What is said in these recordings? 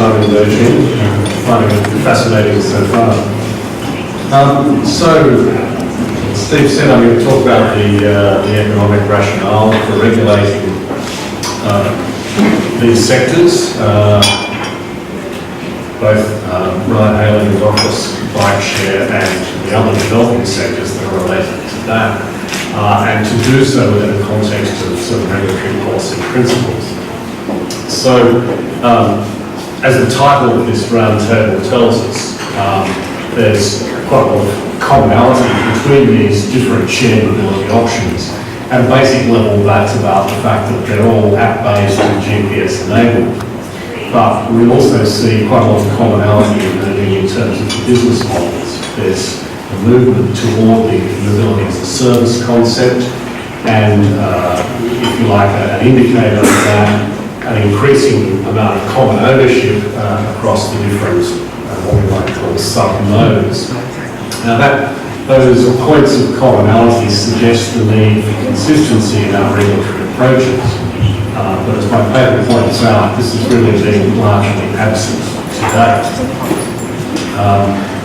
time in Beijing. Finding it fascinating so far. So, Steve said I'm going to talk about the economic rationale for regulating these sectors, both ride-hailing, dockless, bike share, and the other developing sectors that are related to that, and to do so within the context of sort of regulatory policy principles. So, as the title of this roundtable tells us, there's quite a lot of commonality between these different shared mobility options. At a basic level, that's about the fact that they're all app-based and GPS enabled. But we also see quite a lot of commonality emerging in terms of the business models. There's a movement toward the mobility as a service concept, and if you like, an indicator of that, an increasing amount of common ownership across the different, what we might call sub-nodes. Now those points of commonality suggest the need for consistency in our regulatory approaches. But as my paper points out, this has really been largely absent to date.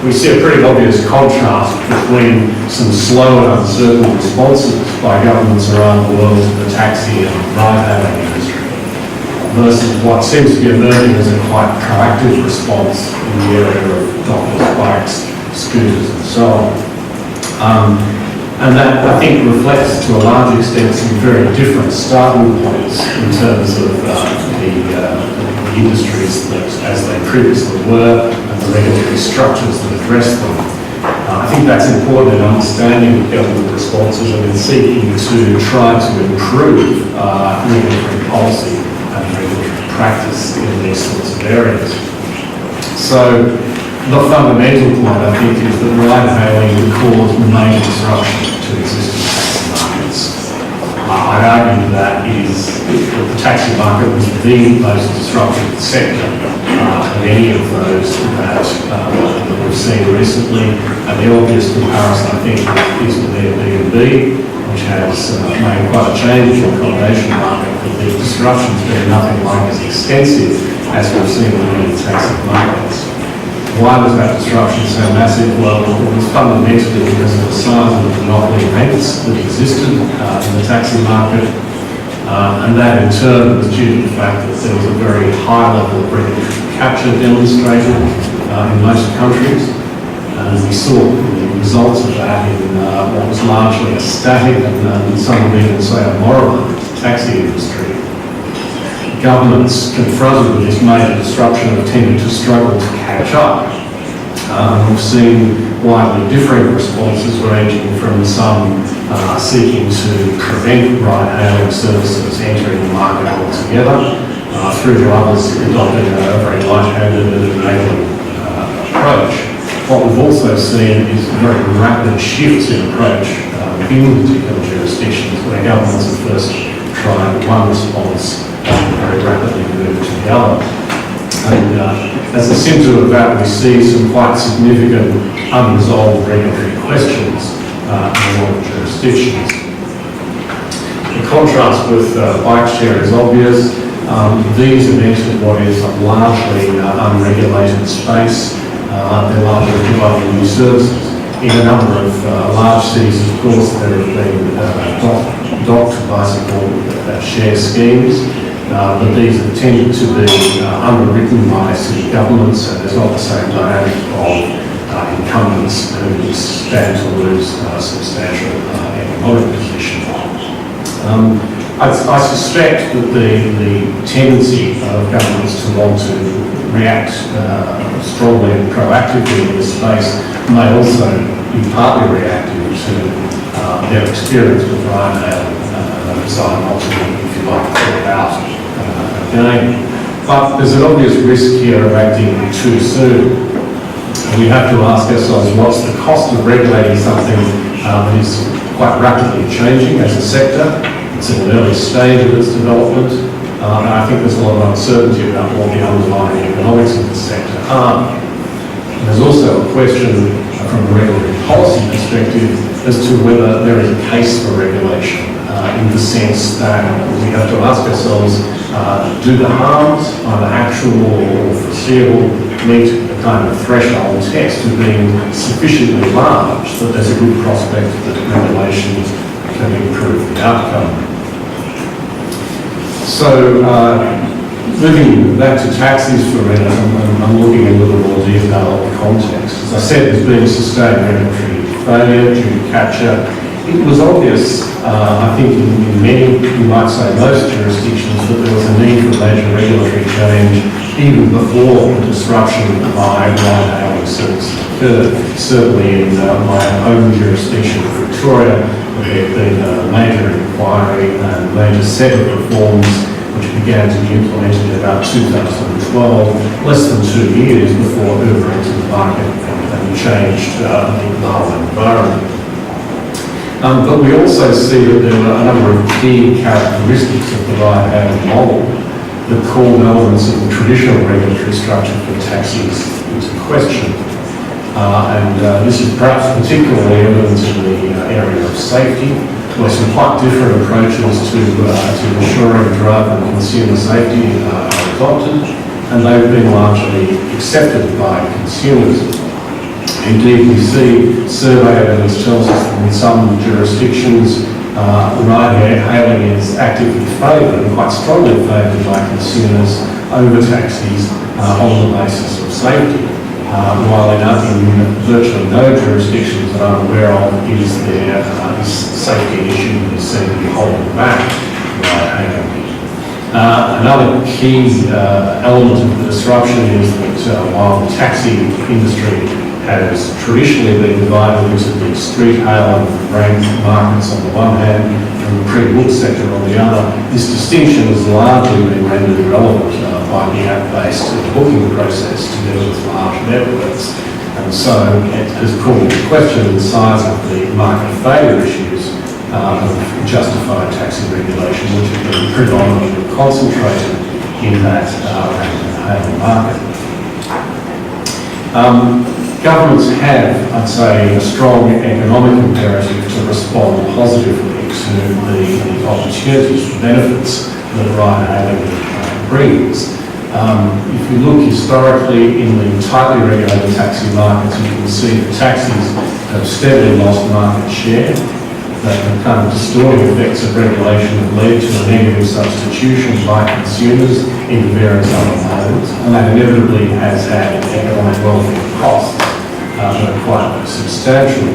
We see a pretty obvious contrast between some slow and uncertain responses by governments around the world to the taxi and ride-hailing industry versus what seems to be emerging as a quite proactive response in the area of dockless bikes, scooters and so on. And that, I think, reflects to a large extent some very different starting points in terms of the industries that, as they previously were, and the regulatory structures that address them. I think that's important in understanding government responses and in seeking to try to improve regulatory policy and regulatory practice in these sorts of areas. So, the fundamental point, I think, is that ride-hailing would cause major disruption to existing taxi markets. I'd argue that the taxi market was the most disrupted sector of any of those that we've seen recently. And the obvious comparison, I think, is with Airbnb, which has made quite a change in the accommodation market, but the disruption's been nothing like as extensive as we've seen in many taxi markets. Why was that disruption so massive? Well, it was fundamentally because of the size of the monopoly events that existed in the taxi market, and that in turn was due to the fact that there was a very high level of regulatory capture demonstrated in most countries, and we saw the results of that in what was largely a static and some would even say a moribund taxi industry. Governments confronted with this major disruption have tended to struggle to catch up. We've seen widely differing responses ranging from some seeking to prevent ride-hailing services entering the market altogether, through to others adopting a very light-handed and enabling approach. What we've also seen is very rapid shifts in approach within particular jurisdictions where governments have first tried one response very rapidly move to the other. And as a symptom of that, we see some quite significant unresolved regulatory questions in a lot of jurisdictions. The contrast with bike share is obvious. These have entered what is a largely unregulated space. They're largely providing new services. In a number of large cities, of course, there have been docked bicycle share schemes. But these have tended to be underwritten by city governments, and there's not the same dynamic of incumbents who stand to lose substantial economic position. I suspect that the tendency of governments to want to react strongly and proactively in this space may also be partly reactive to their experience with ride-hailing and decide not to, if you like, put it out. But there's an obvious risk here of acting too soon. And we have to ask ourselves, what's the cost of regulating something that is quite rapidly changing as a sector? It's in an early stage of its development, and I think there's a lot of uncertainty about what the underlying economics of the sector are. And there's also a question from a regulatory policy perspective as to whether there is a case for regulation. in the sense that we have to ask ourselves, do the harms, either actual or foreseeable, meet a kind of threshold test of being sufficiently large that there's a good prospect that regulation can improve the outcome. So, moving back to taxis for a minute, I'm looking in a little more detail at the context. As I said, there's been sustained regulatory failure due to capture. It was obvious, I think, in many, you might say most jurisdictions, that there was a need for major regulatory change even before the disruption by ride-hailing services occurred. Certainly in my home jurisdiction of Victoria, there have been a major inquiry and major set of reforms which began to be implemented in about 2012, less than 2 years before Uber entered the market and changed the whole environment. But we also see that there are a number of key characteristics of the ride-hailing model that call elements of the traditional regulatory structure for taxis into question. This is perhaps particularly evident in the area of safety, where some quite different approaches to ensuring driver and consumer safety are adopted, and they've been largely accepted by consumers. Indeed, we see survey evidence tells us that in some jurisdictions, ride-hailing is actively favoured and quite strongly favoured by consumers over taxis on the basis of safety. While in virtually no jurisdictions that I'm aware of is there this safety issue that is seen to be holding back ride-hailing. Another key element of the disruption is that while the taxi industry has traditionally been divided into the street hailing and brand markets on the one hand and the pre-book sector on the other, this distinction has largely been rendered irrelevant by the app-based booking process together with large networks. And so it has called into question the size of the market failure issues of justified taxi regulation, which have been predominantly concentrated in that hailing market. Governments have, I'd say, a strong economic imperative to respond positively to the opportunities, the benefits that ride-hailing brings. If you look historically in the tightly regulated taxi markets, you can see that taxis have steadily lost market share. The kind of distorting effects of regulation have led to a negative substitution by consumers into various other modes, and that inevitably has had economic welfare costs that are quite substantial.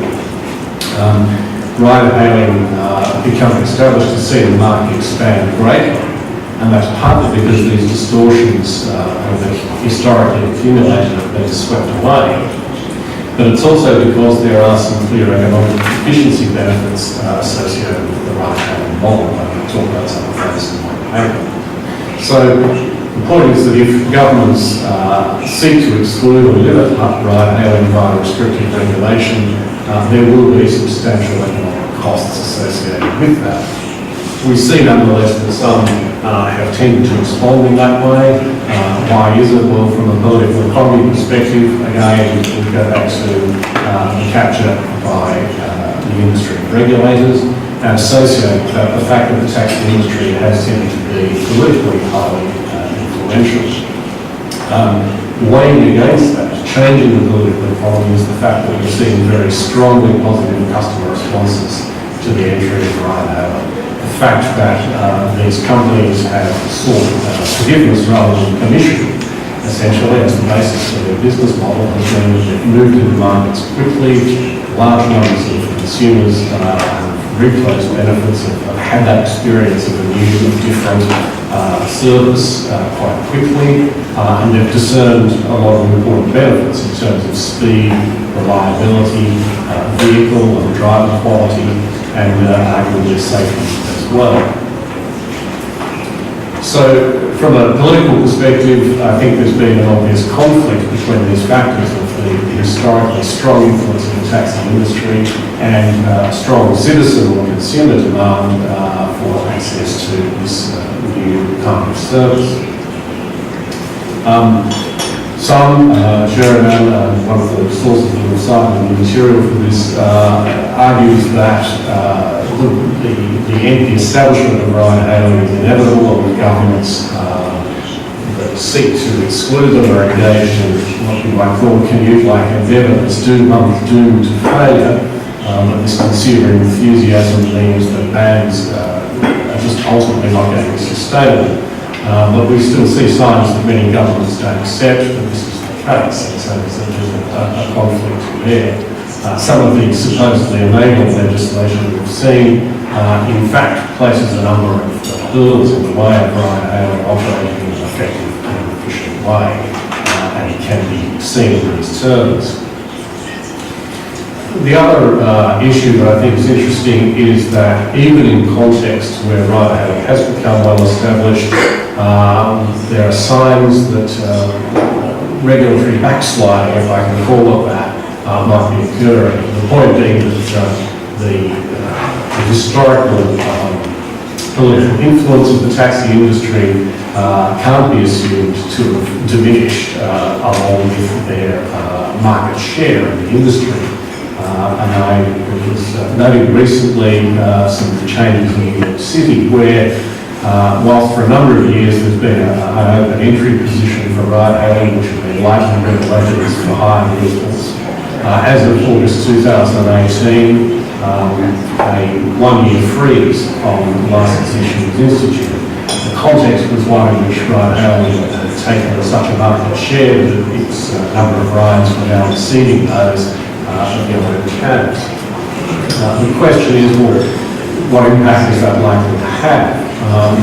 Ride-hailing becoming established to see the market expand greatly, and that's partly because these distortions that historically accumulated have been swept away. But it's also because there are some clear economic efficiency benefits associated with the ride-hailing model. I'm going to talk about some of those in my paper. So the point is that if governments seek to exclude or limit ride-hailing via restrictive regulation, there will be substantial economic costs associated with that. We see nonetheless that some have tended to respond in that way. Why is it? Well, from a political economy perspective, again, we go back to the capture by the industry regulators and associate the fact that the taxi industry has tended to be politically highly influential. Weighing against that, changing the political economy is the fact that we're seeing very strongly positive customer responses to the entry of ride-hailing. The fact that these companies have sought forgiveness rather than commission, essentially, as the basis for their business model, has meant that they've moved into markets quickly. Large numbers of consumers have reaped those benefits, have had that experience of a new, different service quite quickly, and they've discerned a lot of important benefits in terms of speed, reliability, vehicle and driver quality, and arguably safety as well. So from a political perspective, I think there's been an obvious conflict between these factors of the historically strong influence of the taxi industry and strong citizen or consumer demand for access to this new kind of service. Sheridan, one of the sources that we've cited in the material for this, argues that the establishment of ride-hailing is inevitable, and the governments that seek to exclude them are engaged in what we might call a Canute-like endeavour that's doomed to failure. But this consumer enthusiasm means that bans are just ultimately not going to be sustainable. But we still see signs that many governments don't accept that this is the case, and so there's a conflict there. Some of the supposedly enabling legislation that we've seen, in fact, places a number of hurdles in the way of ride-hailing operating in an effective and efficient way, and it can be seen in these terms. The other issue that I think is interesting is that even in contexts where ride-hailing has become well established, there are signs that regulatory backsliding, if I can call it that, might be occurring. The point being that the historical political influence of the taxi industry can't be assumed to have diminished along with their market share in the industry. And I was noting recently some changes in New York City where, whilst for a number of years there's been an open entry position for ride-hailing, which has been largely regulated as for hire vehicles, as of August 2018, a one-year freeze on licence issues instituted. The context was one in which ride-hailing had taken such a market share that its number of rides were now exceeding those of the other carriers. The question is, well, what impact is that likely to have?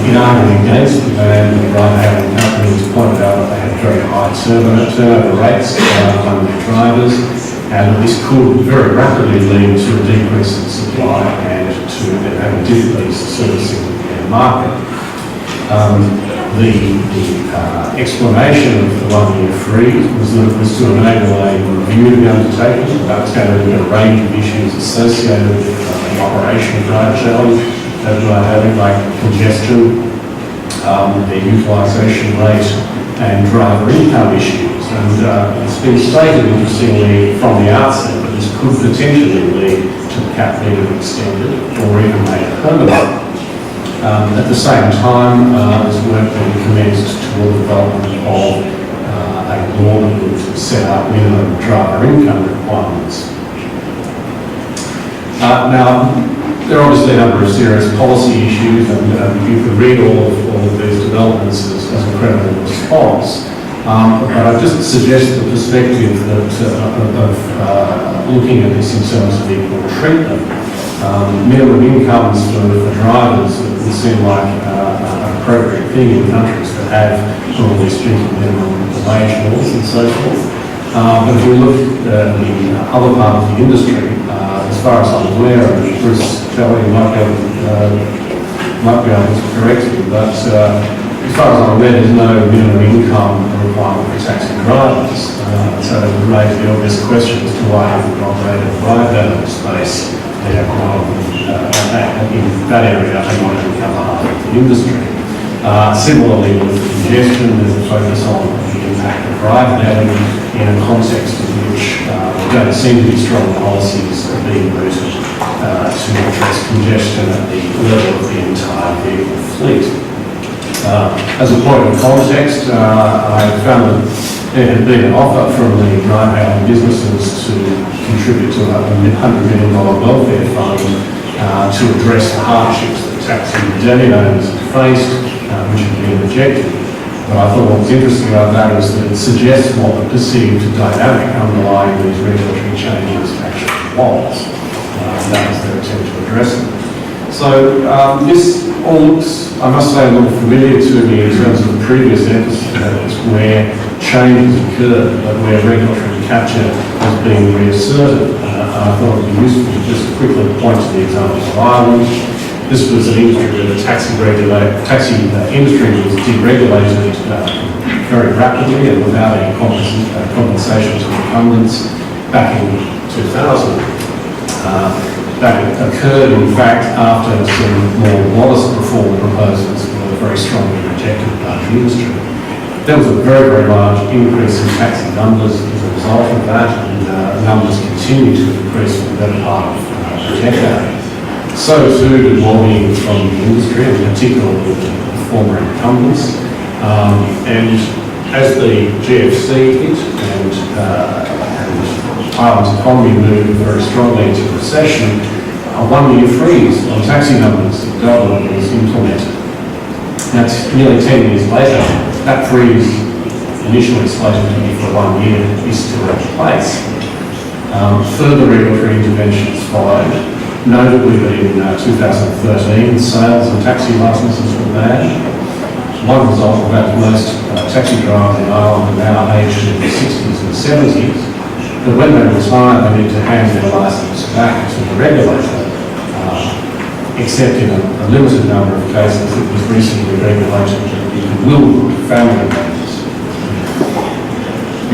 In arguing against the ban, the ride-hailing companies pointed out that they had very high turnover rates among their drivers, and that this could very rapidly lead to a decrease in supply and to having difficulties servicing their market. The explanation of the one-year freeze was that it was to enable a review to be undertaken about a range of issues associated with the operation of ride-hailing, like congestion, their utilisation rate, and driver income issues. And it's been stated, interestingly, from the outset that this could potentially lead to the cap being extended or even made permanent. At the same time, there's work being commenced toward the development of a law that would set out minimum driver income requirements. Now, there are obviously a number of serious policy issues, and you can read all of these developments as a credible response. But I just suggest the perspective of looking at this in terms of equal treatment. Minimum incomes for drivers would seem like an appropriate thing in countries that have, broadly speaking, minimum wage laws and so forth. But if we look at the other part of the industry, as far as I'm aware, and Bruce Kelly might be able to correct me, but as far as I'm aware, there's no minimum income requirement for taxi drivers. So it would raise the obvious question as to why haven't we operated a ride-hailing space there in that area and not become half of the industry. Similarly, with congestion, there's a focus on the impact of ride-hailing in a context in which there don't seem to be strong policies being mooted to address congestion at the level of the entire vehicle fleet. As a point of context, I found that there had been an offer from the ride-hailing businesses to contribute to a $100 million welfare fund to address the hardships that taxi deli owners have faced, which have been rejected. But I thought what was interesting about that is that it suggests what the perceived dynamic underlying these regulatory changes actually was. That was their attempt to address it. So this all looks, I must say, a little familiar to me in terms of the previous episodes where change has occurred, but where regulatory capture has been reasserted. I thought it would be useful to just quickly point to the example of Ireland. This was an industry where the taxi industry was deregulated very rapidly and without any compensation to incumbents back in 2000. That occurred, in fact, after some more modest reform proposals were very strongly rejected by the industry. There was a very, very large increase in taxi numbers as a result of that, and numbers continue to increase for the better part of a decade. So too did lobbying from the industry, in particular with the former incumbents. And as the GFC hit and Ireland's economy moved very strongly into recession, a one-year freeze on taxi numbers in Dublin was implemented. That's nearly 10 years later. That freeze, initially slated to be for 1 year, is still in place. Further regulatory interventions followed. Notably in 2013, sales and taxi licences were banned. One result of that, most taxi drivers in Ireland are now aged in their 60s and 70s, but when they retire, they need to hand their licence back to the regulator, except in a limited number of cases. It was recently regulated that you could will family members.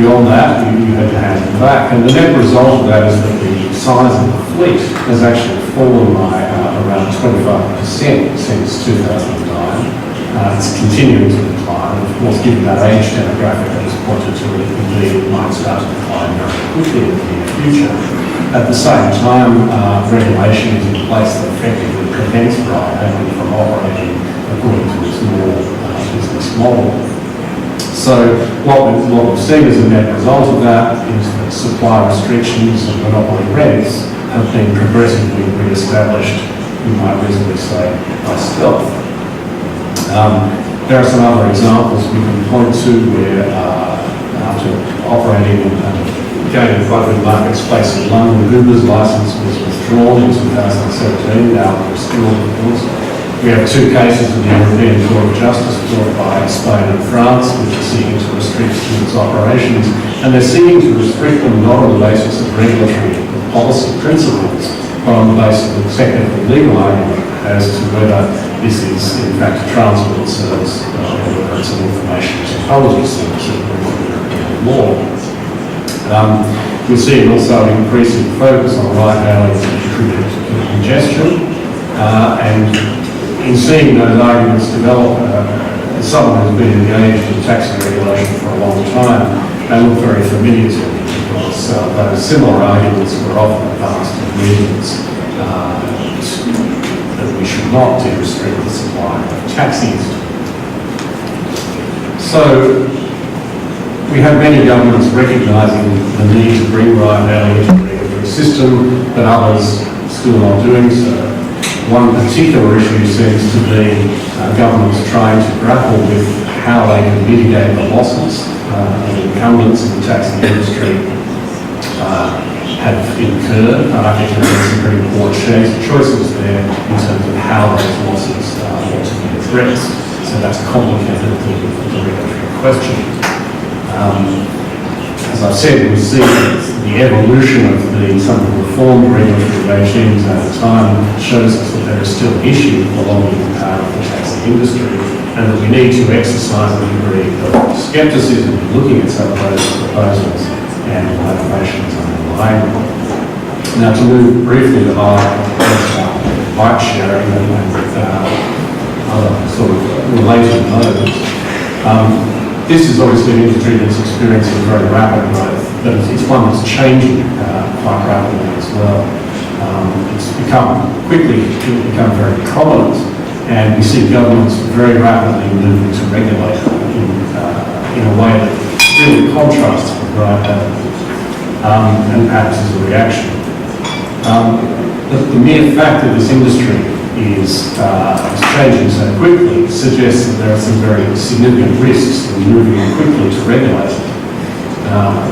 Beyond that, you had to hand them back, and the net result of that is that the size of the fleet has actually fallen by around 25% since 2009. It's continuing to decline, and of course, given that age demographic that is pointed to, it might start to decline very quickly in the near future. At the same time, regulation is in place that effectively prevents ride-hailing from operating according to its normal business model. So what we've seen as a net result of that is that supply restrictions and monopoly rents have been progressively re-established, you might reasonably say, by stealth. There are some other examples we can point to where after operating and gaining quite a bit of market space in London, Uber's licence was withdrawn in 2017, now restored, of course. We have two cases in the European Court of Justice brought by Spain and France, which are seeking to restrict its operations, and they're seeking to restrict them not on the basis of regulatory policy principles, but on the basis of a technical legal argument as to whether this is in fact a transport service or whether it's an information technology service according to European law. We're seeing also an increasing focus on ride-hailing as a contributor to congestion, and in seeing those arguments develop, as someone who's been engaged in taxi regulation for a long time, they look very familiar to me because those similar arguments were often advanced as reasons that we should not restrict the supply of taxis. So we have many governments recognising the need to bring ride-hailing into the regulatory system, but others still not doing so. One particular issue seems to be governments trying to grapple with how they can mitigate the losses the incumbents in the taxi industry have incurred. I think there are some pretty poor choices there in terms of how those losses ought to be addressed. So that's complicated the regulatory question. As I've said, we see the evolution of some of the reformed regulatory regimes over time shows us that there is still an issue belonging to the power of the taxi industry, and that we need to exercise a degree of scepticism in looking at some of those proposals and motivations underlying them. Now, to move briefly to bike sharing and other sort of related modes. This is obviously an industry that's experiencing very rapid growth, but it's one that's changing quite rapidly as well. It's become very prominent, and we see governments very rapidly moving to regulate in a way that really contrasts with ride-hailing, and perhaps as a reaction. The mere fact that this industry is changing so quickly suggests that there are some very significant risks in moving quickly to regulate it.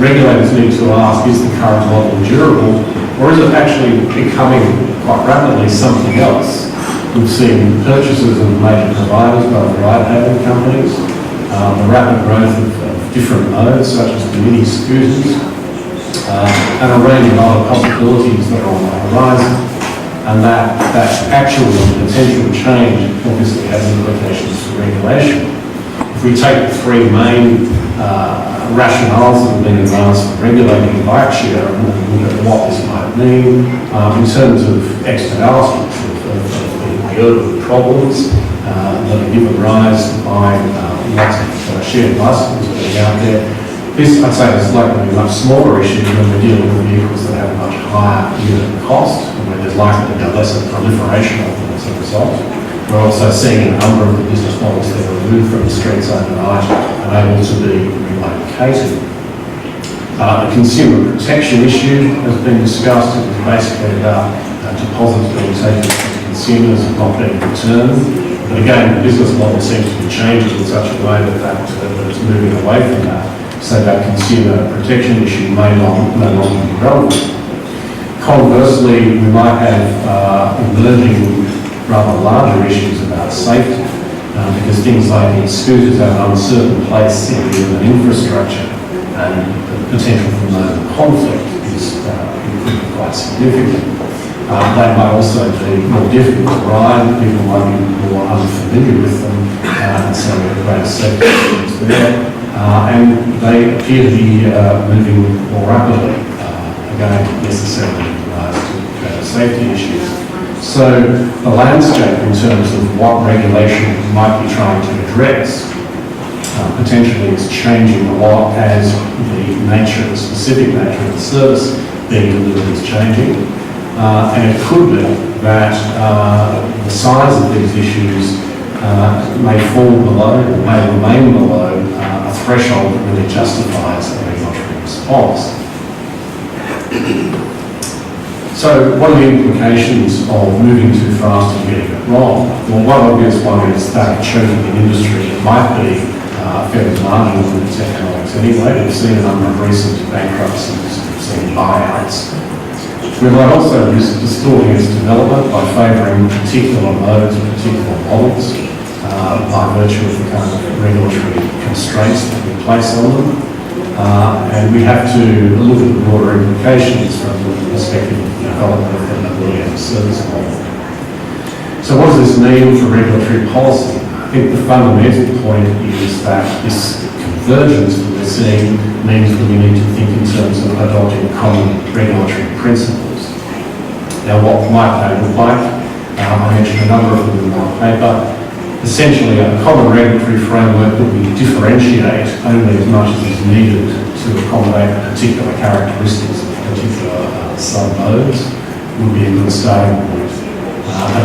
Regulators need to ask, is the current model durable, or is it actually becoming quite rapidly something else? We've seen purchases of major providers by the ride-hailing companies, the rapid growth of different modes such as the mini scooters, and a range of other possibilities that are on the horizon. And that actual and potential change obviously has implications for regulation. If we take the three main rationales that have been advanced for regulating bike share and look at what this might mean in terms of externalities of the urban problems that are given rise by lots of shared bicycles being out there. This, I'd say, is likely a much smaller issue when we're dealing with vehicles that have much higher unit cost, and where there's likely to be less of a proliferation of them as a result. We're also seeing a number of the business models that are removed from the streets overnight and able to be relocated. The consumer protection issue has been discussed. It was basically about deposits being taken from consumers and not being returned. But again, the business model seems to be changing in such a way that it's moving away from that, so that consumer protection issue may no longer be relevant. Conversely, we might have emerging rather larger issues about safety, because things like scooters have an uncertain place in the infrastructure, and the potential for known conflict is quite significant. They might also be more difficult to ride, people might be more unfamiliar with them, and so there are greater safety issues there. And they appear to be moving more rapidly, again, necessarily to safety issues. So the landscape in terms of what regulation might be trying to address potentially is changing a lot as the specific nature of the service being delivered is changing. And it could be that the size of these issues may fall below, or may remain below, a threshold that really justifies a regulatory response. So what are the implications of moving too fast and getting it wrong? Well, one obvious one is that choking an industry that might be fairly marginal in its economics anyway. We've seen a number of recent bankruptcies, we've seen buyouts. We might also risk distorting its development by favouring particular modes or particular models by virtue of the kind of regulatory constraints that we place on them. And we have to look at the broader implications from the perspective of the development of the mobility as a service model. So what does this mean for regulatory policy? I think the fundamental point is that this convergence that we're seeing means that we need to think in terms of adopting common regulatory principles. Now, what might they look like? I mentioned a number of them in my paper. Essentially, a common regulatory framework that we differentiate only as much as is needed to accommodate particular characteristics of particular sub-modes would be a good starting point.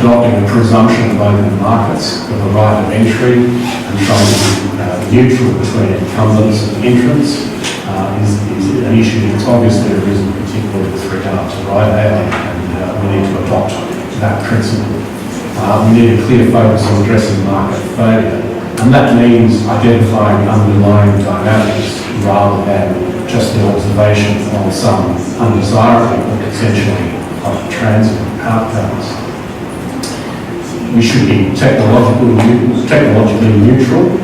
Adopting a presumption of open markets with a right of entry and trying to be neutral between incumbents and entrants is an issue that's obviously arisen particularly with regard to ride-hailing, and we need to adopt that principle. We need a clear focus on addressing market failure, and that means identifying underlying dynamics rather than just the observation of some undesirable or potentially transient outcomes. We should be technologically neutral.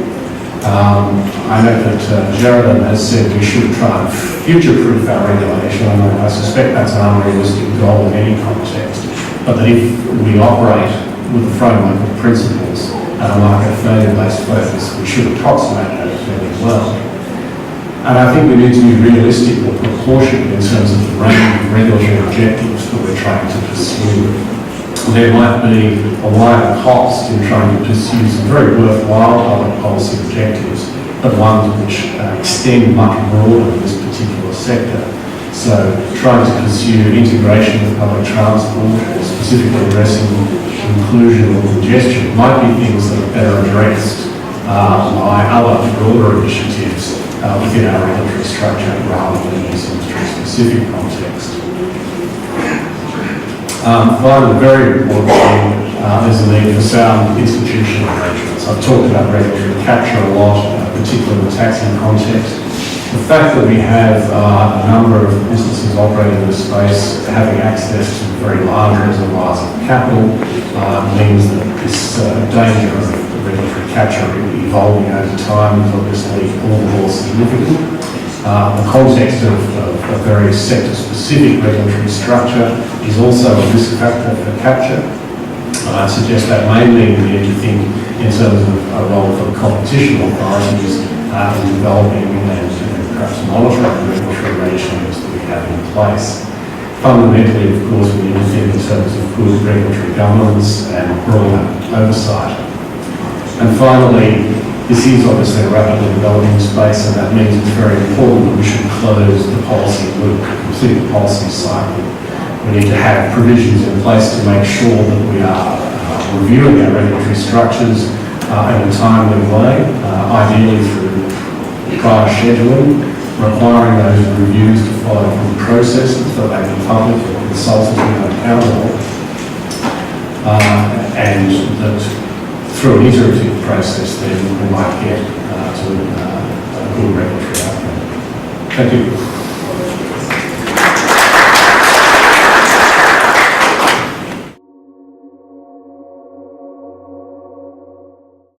I know that Sheridan has said we should try and future-proof our regulation, and I suspect that's an unrealistic goal in any context, but that if we operate with the framework of principles and a market failure-based focus, we should approximate that fairly well. And I think we need to be realistic or proportionate in terms of the range of regulatory objectives that we're trying to pursue. There might be a wider cost in trying to pursue some very worthwhile public policy objectives, but ones which extend much broader in this particular sector. So trying to pursue integration of public transport, specifically addressing inclusion or congestion, might be things that are better addressed by other broader initiatives within our regulatory structure rather than in this industry-specific context. Finally, very importantly, there's a need for sound institutional arrangements. I've talked about regulatory capture a lot, particularly in the taxi context. The fact that we have a number of businesses operating in this space having access to very large reservoirs of capital means that this danger of regulatory capture evolving over time is obviously all the more significant. The context of a very sector-specific regulatory structure is also a risk factor for capture. I suggest that may mean we need to think in terms of a role for competition authorities in developing and perhaps monitoring the regulatory regimes that we have in place. Fundamentally, of course, we need to think in terms of good regulatory governance and broader oversight. And finally, this is obviously a rapidly developing space, and that means it's very important that we should close the policy loop, complete the policy cycle. We need to have provisions in place to make sure that we are reviewing our regulatory structures in a timely way, ideally through prior scheduling, requiring those reviews to follow good processes, that they be public or consulted and accountable, and that through an iterative process then we might get to a good regulatory outcome. Thank you.